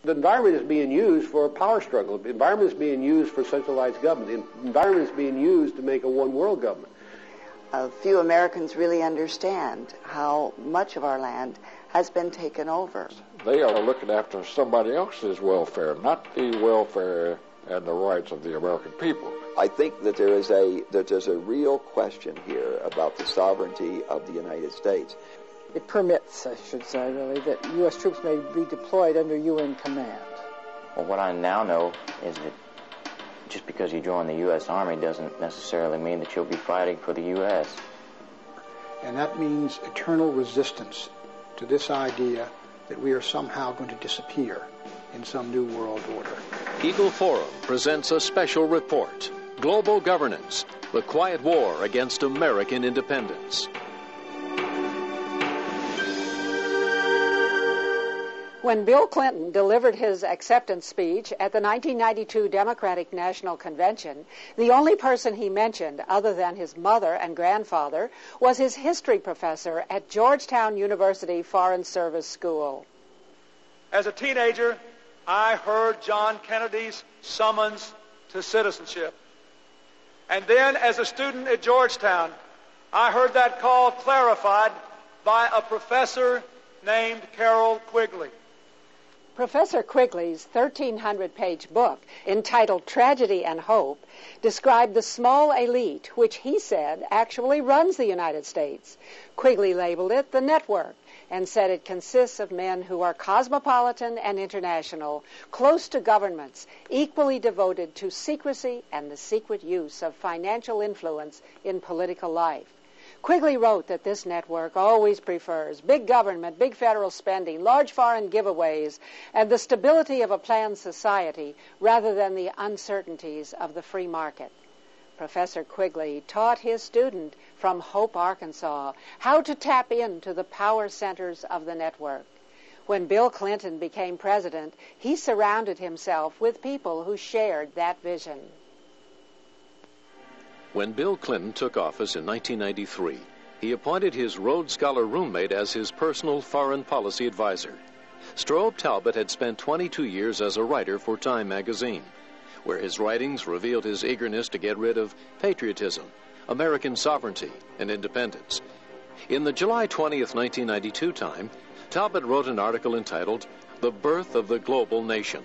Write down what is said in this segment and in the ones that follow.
The environment is being used for a power struggle. The environment is being used for centralized government. The environment is being used to make a one-world government. Few Americans really understand how much of our land has been taken over. They are looking after somebody else's welfare, not the welfare and the rights of the American people. I think that there's a real question here about the sovereignty of the United States. It permits, I should say, really, that U.S. troops may be deployed under UN command. Well, what I now know is that just because you join the U.S. Army doesn't necessarily mean that you'll be fighting for the U.S. And that means eternal resistance to this idea that we are somehow going to disappear in some new world order. Eagle Forum presents a special report, Global Governance, the Quiet War Against American Independence. When Bill Clinton delivered his acceptance speech at the 1992 Democratic National Convention, the only person he mentioned, other than his mother and grandfather, was his history professor at Georgetown University Foreign Service School. As a teenager, I heard John Kennedy's summons to citizenship. And then, as a student at Georgetown, I heard that call clarified by a professor named Carroll Quigley. Professor Quigley's 1,300-page book, entitled Tragedy and Hope, described the small elite, which he said actually runs the United States. Quigley labeled it the network and said it consists of men who are cosmopolitan and international, close to governments, equally devoted to secrecy and the secret use of financial influence in political life. Quigley wrote that this network always prefers big government, big federal spending, large foreign giveaways, and the stability of a planned society rather than the uncertainties of the free market. Professor Quigley taught his student from Hope, Arkansas, how to tap into the power centers of the network. When Bill Clinton became president, he surrounded himself with people who shared that vision. When Bill Clinton took office in 1993, he appointed his Rhodes Scholar roommate as his personal foreign policy advisor. Strobe Talbott had spent 22 years as a writer for Time magazine, where his writings revealed his eagerness to get rid of patriotism, American sovereignty, and independence. In the July 20th, 1992 Time, Talbott wrote an article entitled The Birth of the Global Nation.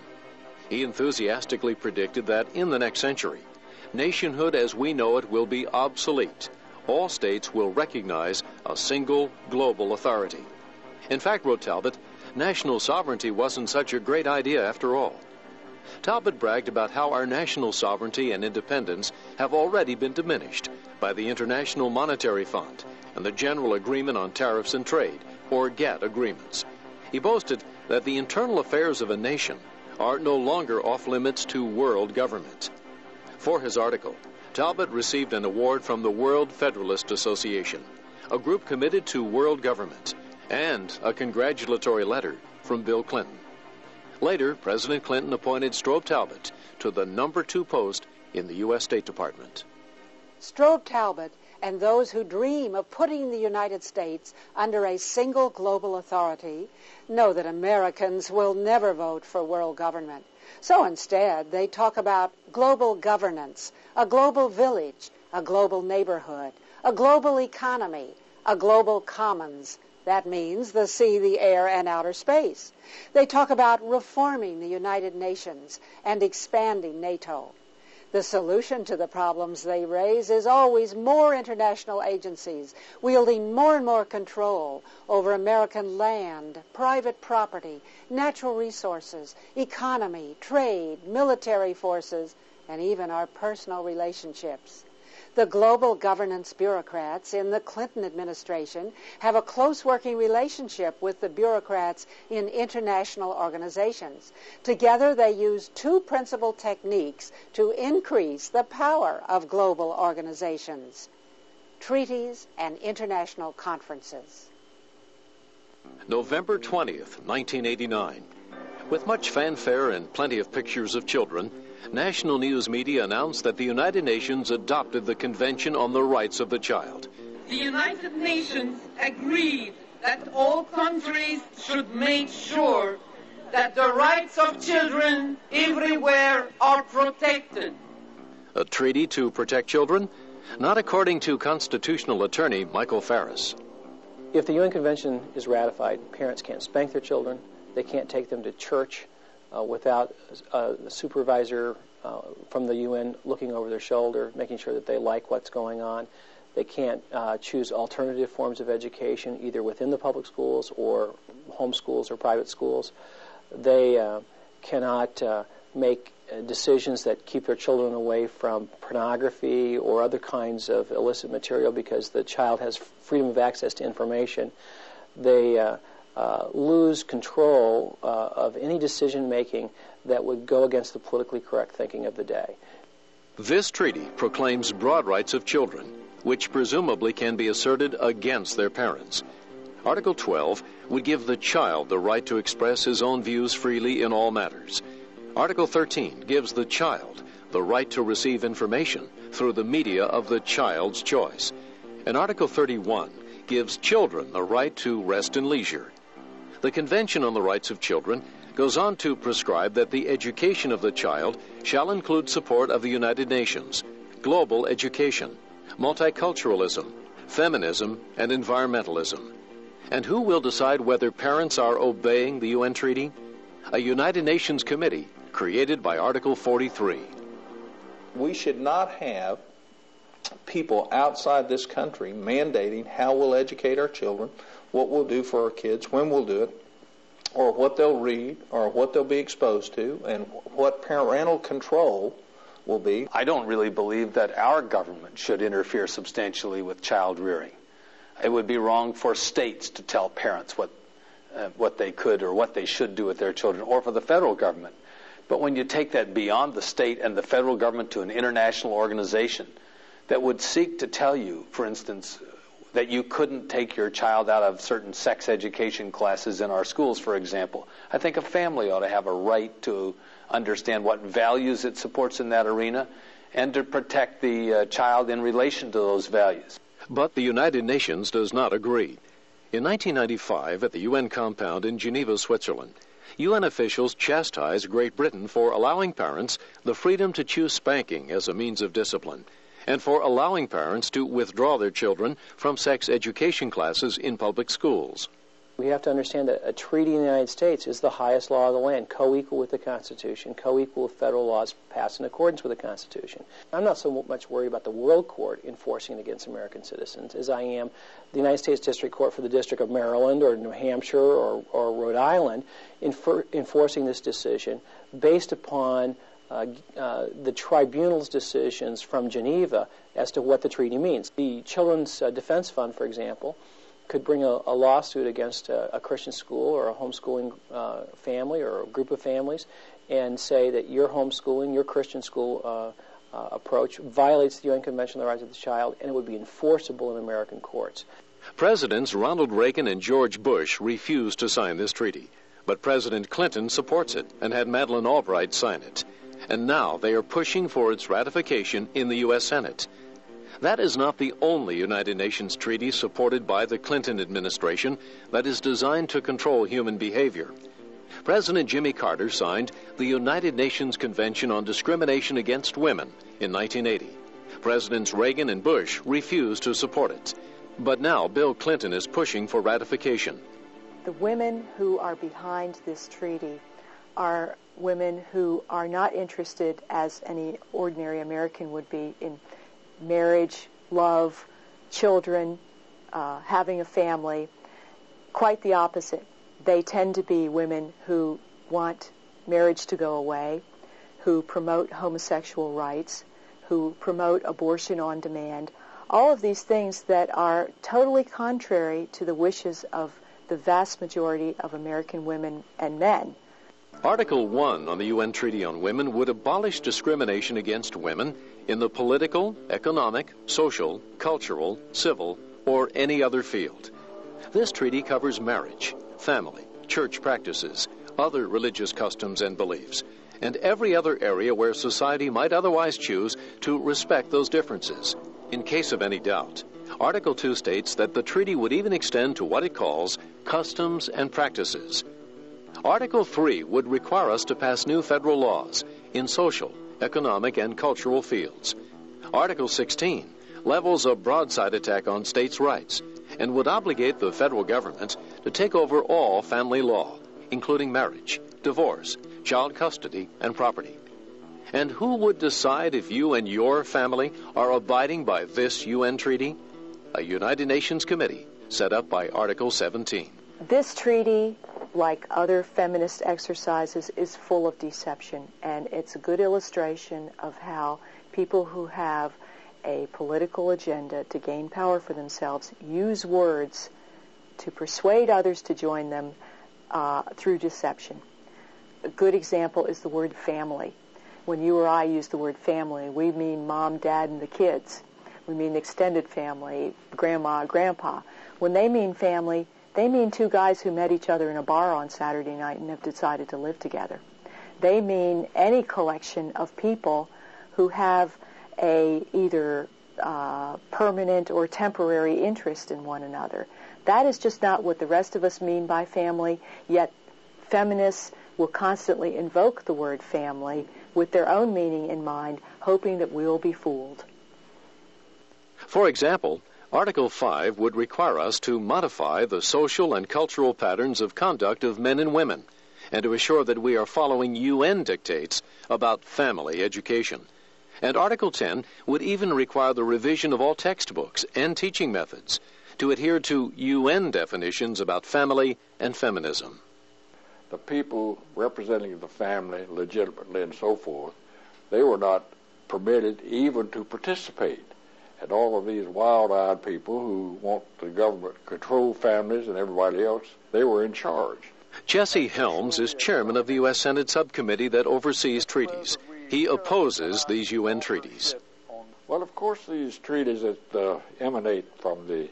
He enthusiastically predicted that in the next century, nationhood as we know it will be obsolete. All states will recognize a single global authority. In fact, wrote Talbott, national sovereignty wasn't such a great idea after all. Talbott bragged about how our national sovereignty and independence have already been diminished by the International Monetary Fund and the General Agreement on Tariffs and Trade, or GATT agreements. He boasted that the internal affairs of a nation are no longer off limits to world government. For his article, Talbott received an award from the World Federalist Association, a group committed to world government, and a congratulatory letter from Bill Clinton. Later, President Clinton appointed Strobe Talbott to the number 2 post in the U.S. State Department. Strobe Talbott and those who dream of putting the United States under a single global authority know that Americans will never vote for world government. So instead, they talk about global governance, a global village, a global neighborhood, a global economy, a global commons. That means the sea, the air, and outer space. They talk about reforming the United Nations and expanding NATO. The solution to the problems they raise is always more international agencies wielding more and more control over American land, private property, natural resources, economy, trade, military forces, and even our personal relationships. The global governance bureaucrats in the Clinton administration have a close working relationship with the bureaucrats in international organizations. Together, they use 2 principal techniques to increase the power of global organizations: treaties and international conferences. November 20th, 1989. With much fanfare and plenty of pictures of children, national news media announced that the United Nations adopted the Convention on the Rights of the Child. The United Nations agreed that all countries should make sure that the rights of children everywhere are protected. A treaty to protect children? Not according to constitutional attorney Michael Farris. If the UN Convention is ratified, parents can't spank their children. They can't take them to church without a supervisor from the UN looking over their shoulder, making sure that they like what's going on. They can't choose alternative forms of education, either within the public schools or home schools or private schools. They cannot make decisions that keep their children away from pornography or other kinds of illicit material because the child has freedom of access to information. They lose control of any decision-making that would go against the politically correct thinking of the day. This treaty proclaims broad rights of children, which presumably can be asserted against their parents. Article 12 would give the child the right to express his own views freely in all matters. Article 13 gives the child the right to receive information through the media of the child's choice. And Article 31 gives children the right to rest and leisure. The Convention on the Rights of Children goes on to prescribe that the education of the child shall include support of the United Nations, global education, multiculturalism, feminism, and environmentalism. And who will decide whether parents are obeying the UN treaty? A United Nations committee created by Article 43. We should not have people outside this country mandating how we'll educate our children, what we'll do for our kids, when we'll do it, or what they'll read, or what they'll be exposed to, and what parental control will be. I don't really believe that our government should interfere substantially with child rearing. It would be wrong for states to tell parents what they could or what they should do with their children, or for the federal government. But when you take that beyond the state and the federal government to an international organization that would seek to tell you, for instance, that you couldn't take your child out of certain sex education classes in our schools, for example, I think a family ought to have a right to understand what values it supports in that arena and to protect the child in relation to those values. But the United Nations does not agree. In 1995, at the UN compound in Geneva, Switzerland, UN officials chastised Great Britain for allowing parents the freedom to choose spanking as a means of discipline, and for allowing parents to withdraw their children from sex education classes in public schools. We have to understand that a treaty in the United States is the highest law of the land, co-equal with the Constitution, co-equal with federal laws passed in accordance with the Constitution. I'm not so much worried about the World Court enforcing it against American citizens as I am the United States District Court for the District of Maryland or New Hampshire or Rhode Island enforcing this decision based upon the tribunal's decisions from Geneva as to what the treaty means. The Children's Defense Fund, for example, could bring a lawsuit against a Christian school or a homeschooling family or a group of families and say that your homeschooling, your Christian school approach violates the UN Convention on the Rights of the Child, and it would be enforceable in American courts. Presidents Ronald Reagan and George Bush refused to sign this treaty, but President Clinton supports it and had Madeleine Albright sign it. And now they are pushing for its ratification in the U.S. Senate. That is not the only United Nations treaty supported by the Clinton administration that is designed to control human behavior. President Jimmy Carter signed the United Nations Convention on Discrimination Against Women in 1980. Presidents Reagan and Bush refused to support it. But now Bill Clinton is pushing for ratification. The women who are behind this treaty are women who are not interested, as any ordinary American would be, in marriage, love, children, having a family. Quite the opposite. They tend to be women who want marriage to go away, who promote homosexual rights, who promote abortion on demand, all of these things that are totally contrary to the wishes of the vast majority of American women and men. Article 1 on the UN Treaty on Women would abolish discrimination against women in the political, economic, social, cultural, civil, or any other field. This treaty covers marriage, family, church practices, other religious customs and beliefs, and every other area where society might otherwise choose to respect those differences. In case of any doubt, Article 2 states that the treaty would even extend to what it calls customs and practices. Article 3 would require us to pass new federal laws in social, economic, and cultural fields. Article 16 levels a broadside attack on states' rights and would obligate the federal government to take over all family law, including marriage, divorce, child custody, and property. And who would decide if you and your family are abiding by this UN treaty? A United Nations committee set up by Article 17. This treaty, like other feminist exercises, is full of deception, and it's a good illustration of how people who have a political agenda to gain power for themselves use words to persuade others to join them through deception. A good example is the word family. When you or I use the word family, we mean mom, dad, and the kids. We mean extended family, grandma, grandpa. When they mean family, they mean two guys who met each other in a bar on Saturday night and have decided to live together. They mean any collection of people who have a either permanent or temporary interest in one another. That is just not what the rest of us mean by family, yet feminists will constantly invoke the word family with their own meaning in mind, hoping that we'll be fooled. For example, Article 5 would require us to modify the social and cultural patterns of conduct of men and women, and to assure that we are following UN dictates about family education. And Article 10 would even require the revision of all textbooks and teaching methods to adhere to UN definitions about family and feminism. The people representing the family legitimately and so forth, they were not permitted even to participate. And all of these wild-eyed people who want the government to control families and everybody else, they were in charge. Jesse Helms is chairman of the U.S. Senate subcommittee that oversees treaties. He opposes these UN treaties. Well, of course, these treaties that emanate from the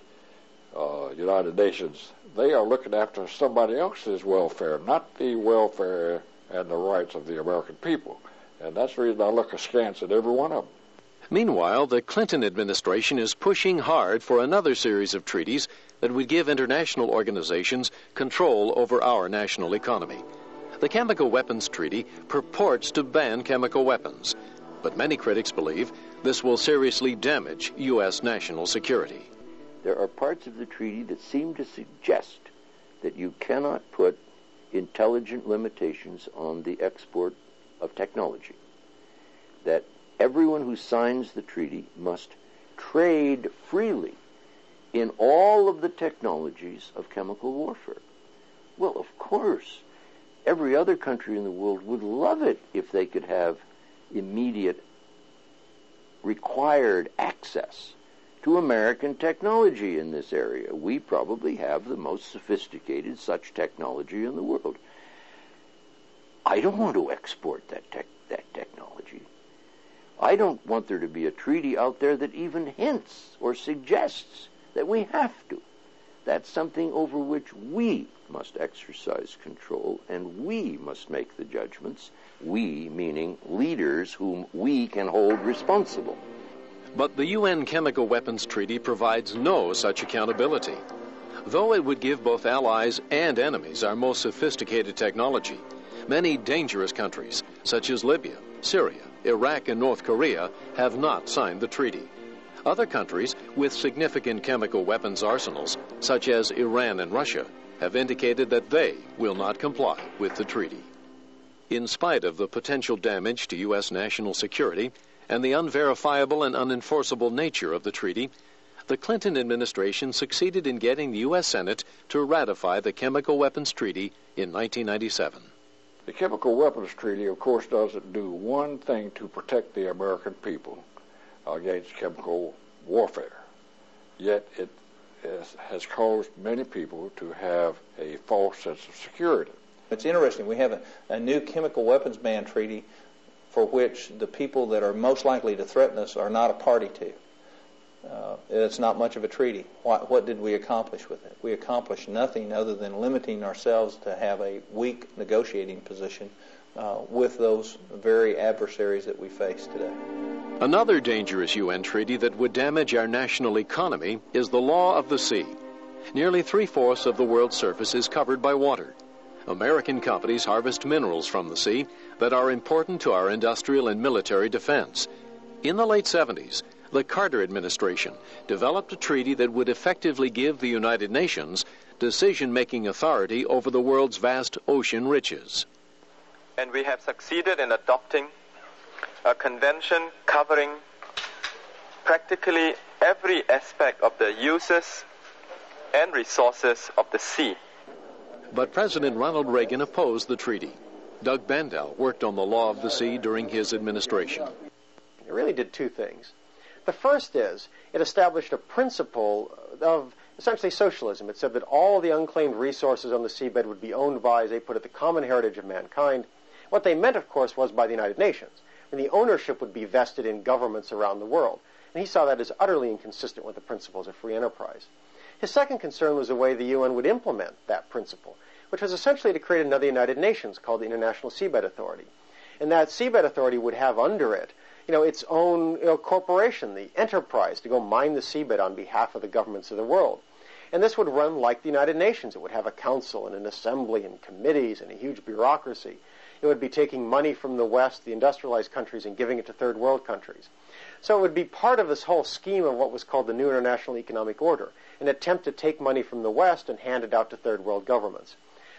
United Nations, they are looking after somebody else's welfare, not the welfare and the rights of the American people. And that's the reason I look askance at every one of them. Meanwhile, the Clinton administration is pushing hard for another series of treaties that would give international organizations control over our national economy. The Chemical Weapons Treaty purports to ban chemical weapons, but many critics believe this will seriously damage U.S. national security. There are parts of the treaty that seem to suggest that you cannot put intelligent limitations on the export of technology, that everyone who signs the treaty must trade freely in all of the technologies of chemical warfare. Well, of course, every other country in the world would love it if they could have immediate required access to American technology in this area. We probably have the most sophisticated such technology in the world. I don't want to export that technology. I don't want there to be a treaty out there that even hints or suggests that we have to. That's something over which we must exercise control, and we must make the judgments. We, meaning leaders whom we can hold responsible. But the UN Chemical Weapons Treaty provides no such accountability. Though it would give both allies and enemies our most sophisticated technology, many dangerous countries, such as Libya, Syria, Iraq, and North Korea, have not signed the treaty. Other countries with significant chemical weapons arsenals, such as Iran and Russia, have indicated that they will not comply with the treaty. In spite of the potential damage to U.S. national security and the unverifiable and unenforceable nature of the treaty, the Clinton administration succeeded in getting the U.S. Senate to ratify the Chemical Weapons Treaty in 1997. The Chemical Weapons Treaty, of course, doesn't do one thing to protect the American people against chemical warfare. Yet it has caused many people to have a false sense of security. It's interesting. We have a new chemical weapons ban treaty for which the people that are most likely to threaten us are not a party to. It's not much of a treaty. What did we accomplish with it? We accomplished nothing other than limiting ourselves to have a weak negotiating position with those very adversaries that we face today. Another dangerous UN treaty that would damage our national economy is the law of the sea. Nearly 3/4 of the world's surface is covered by water. American companies harvest minerals from the sea that are important to our industrial and military defense. In the late 70s, the Carter administration developed a treaty that would effectively give the United Nations decision-making authority over the world's vast ocean riches. And we have succeeded in adopting a convention covering practically every aspect of the uses and resources of the sea. But President Ronald Reagan opposed the treaty. Doug Bandel worked on the law of the sea during his administration. It really did two things. The first is it established a principle of essentially socialism. It said that all the unclaimed resources on the seabed would be owned by, as they put it, the common heritage of mankind. What they meant, of course, was by the United Nations. And the ownership would be vested in governments around the world. And he saw that as utterly inconsistent with the principles of free enterprise. His second concern was the way the UN would implement that principle, which was essentially to create another United Nations called the International Seabed Authority. And that seabed authority would have under it its own corporation, the enterprise, to go mine the seabed on behalf of the governments of the world. And this would run like the United Nations. It would have a council and an assembly and committees and a huge bureaucracy. It would be taking money from the West, the industrialized countries, and giving it to third world countries. So it would be part of this whole scheme of what was called the New International Economic Order, an attempt to take money from the West and hand it out to third world governments.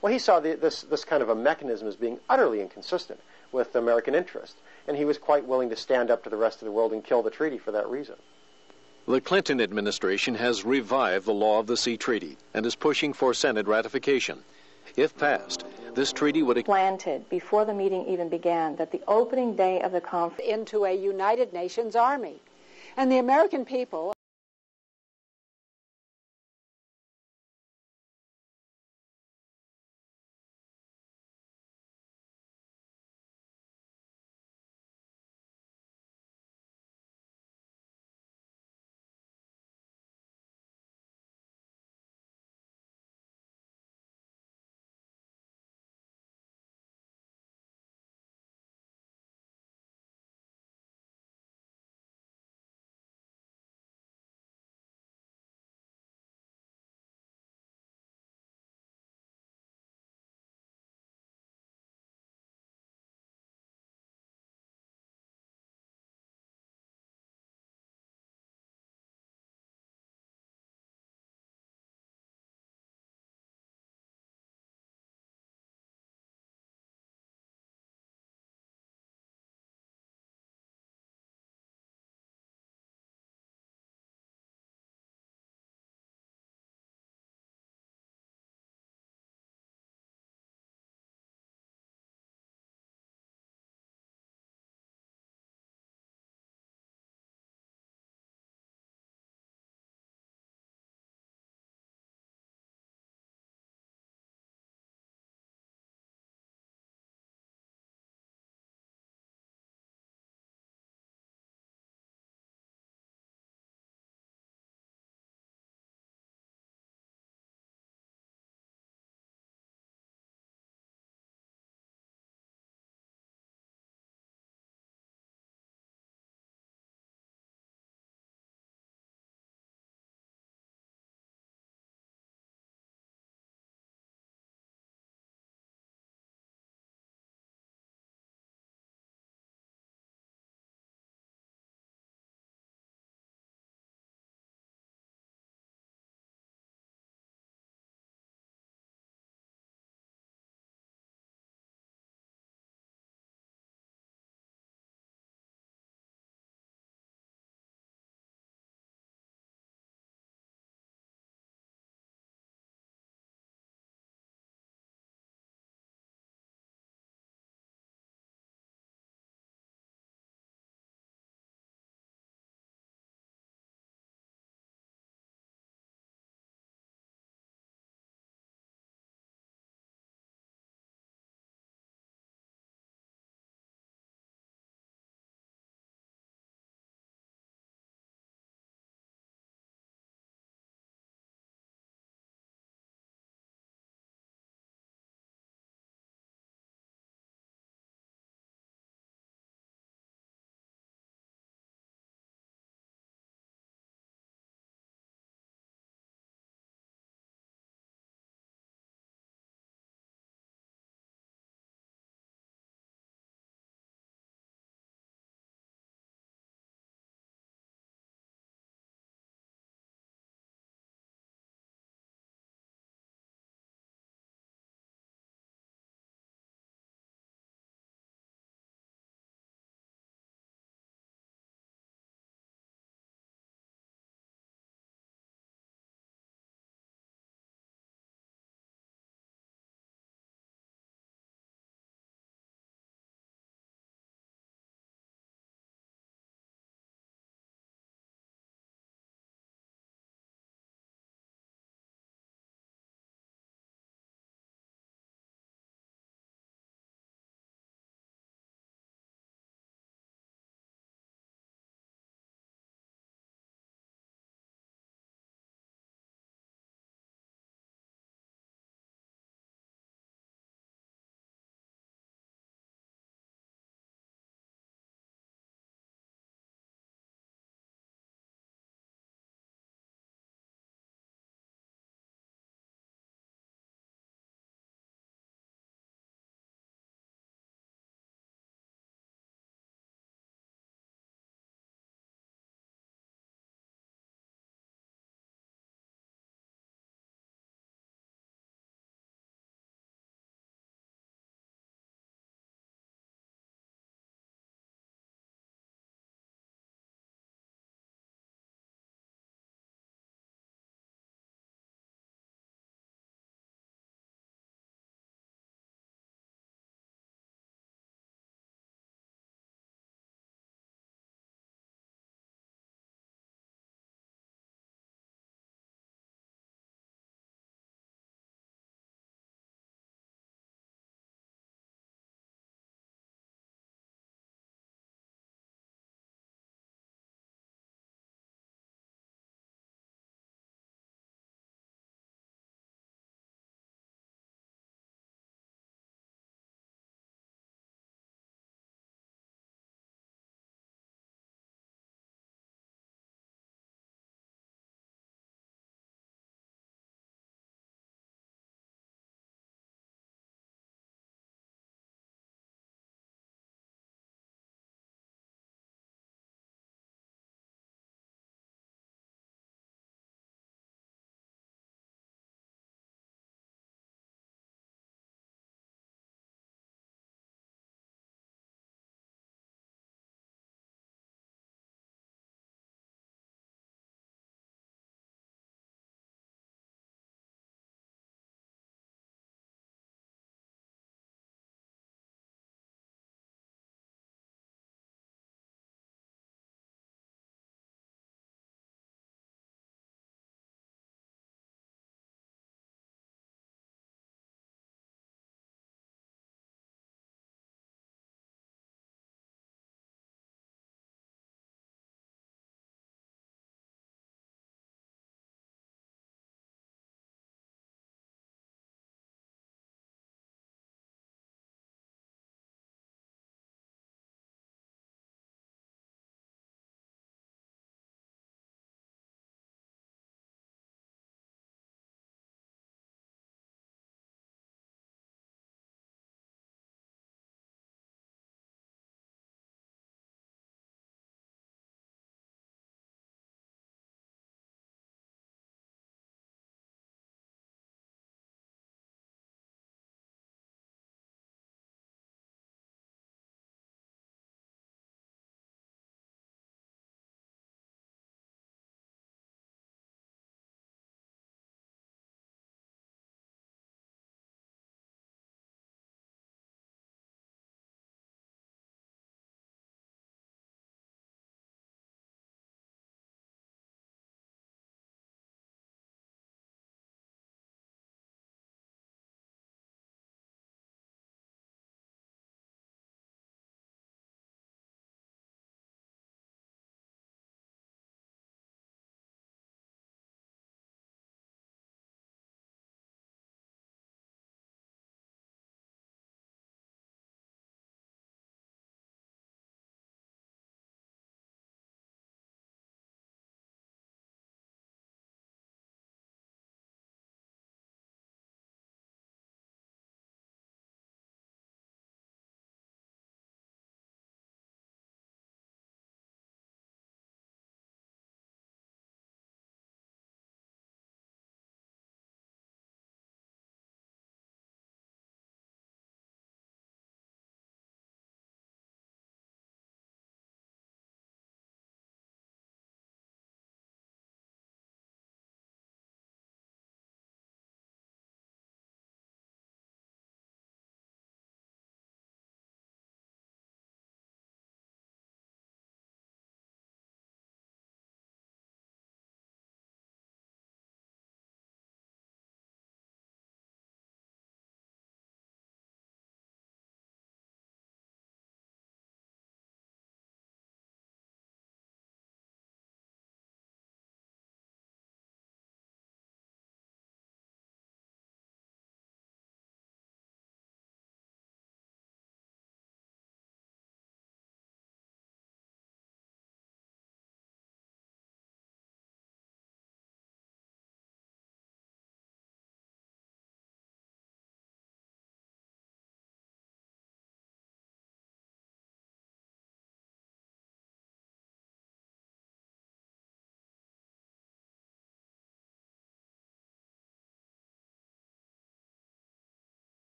Well, he saw this kind of a mechanism as being utterly inconsistent with American interest, and he was quite willing to stand up to the rest of the world and kill the treaty for that reason. The Clinton administration has revived the Law of the Sea Treaty and is pushing for Senate ratification. If passed, this treaty would planted before the meeting even began that the opening day of the conference into a United Nations army. And the American people